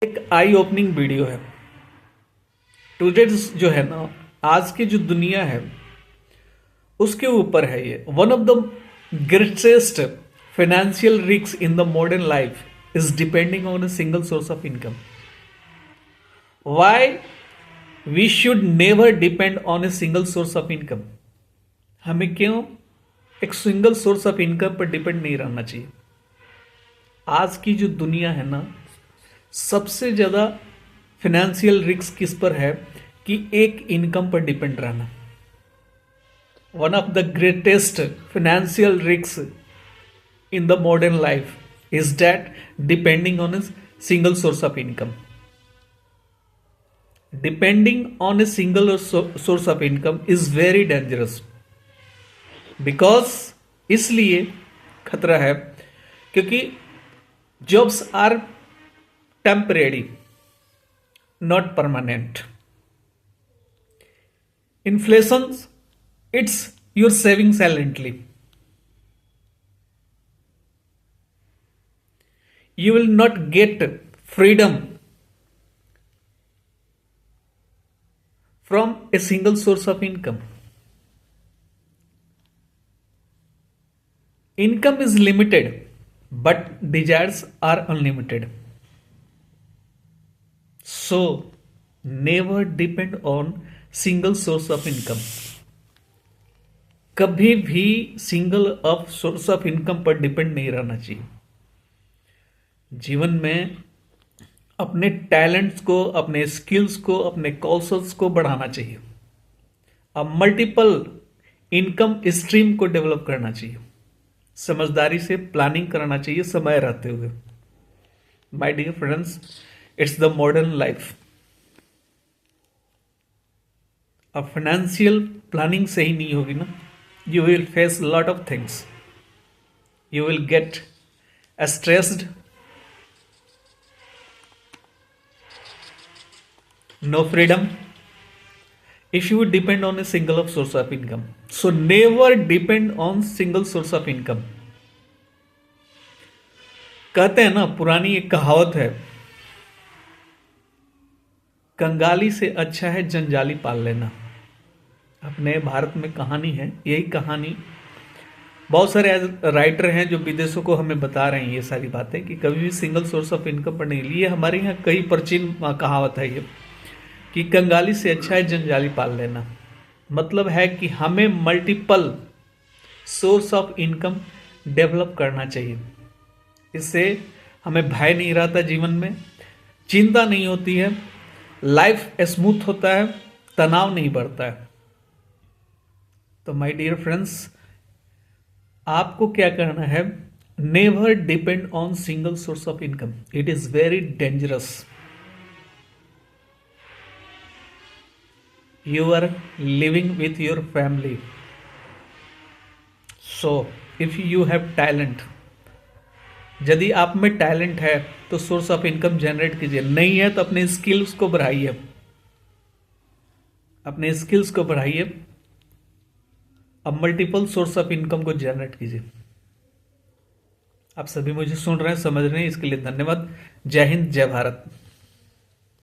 एक आई opening video है। Today जो है ना, आज की जो दुनिया है उसके ऊपर है ये। One of the greatest financial risk in the modern life is depending on a single source of income. Why we should never depend on a single source of income. हमें क्यों एक सिंगल सोर्स ऑफ इनकम पर depend नहीं रहना चाहिए। आज की जो दुनिया है ना, सबसे ज़्यादा फाइनेंशियल रिस्क किस पर है कि एक इनकम पर डिपेंड रहना। One of the greatest financial risk in the modern life is that depending on a single source of income. Depending on a single source of income is very dangerous. Because इसलिए खतरा है क्योंकि jobs are temporary, not permanent. Inflation it's your saving silently. You will not get freedom from a single source of income. Income is limited, but desires are unlimited. So, never depend on single source of income. कभी भी single of source of income पर depend नहीं रहना चाहिए। जीवन में अपने talents को, अपने स्किल्स को, अपने कौशल्स को बढ़ाना चाहिए। अब मल्टीपल इनकम स्ट्रीम को डेवलप करना चाहिए। समझदारी से प्लानिंग करना चाहिए समय रहते हुए। My dear friends, it's the modern life. अब फाइनेंशियल प्लानिंग सही नहीं होगी ना, you will face lot of things. You will get stressed, no freedom if you depend on a single of source of income. So never depend on single source of income. कहते हैं ना, पुरानी एक कहावत है, कंगाली से अच्छा है जंजाली पाल लेना। अपने भारत में कहानी है, यही कहानी बहुत सारे राइटर हैं जो विदेशों को हमें बता रहे हैं ये सारी बातें कि कभी भी सिंगल सोर्स ऑफ इनकम पर नहीं लिए। हमारे यहाँ कई प्राचीन कहावत है ये कि कंगाली से अच्छा है जंजाली पाल लेना। मतलब है कि हमें multiple source of income develop करना चाहिए। इससे हमें भय नहीं रहता, जीवन में चिंता नहीं होती है, लाइफ स्मूथ होता है, तनाव नहीं बढ़ता है। तो माय डियर फ्रेंड्स, आपको क्या करना है? Never depend on single source of income, it is very dangerous. You are living with your family. So, if you have talent, यदि आप में टैलेंट है तो सोर्स ऑफ इनकम जनरेट कीजिए। नहीं है तो अपने स्किल्स को बढ़ाइए, अपने स्किल्स को बढ़ाइए। अब मल्टीपल सोर्स ऑफ इनकम को जनरेट कीजिए। आप सभी मुझे सुन रहे हैं, समझ रहे हैं, इसके लिए धन्यवाद। जय हिंद, जय भारत।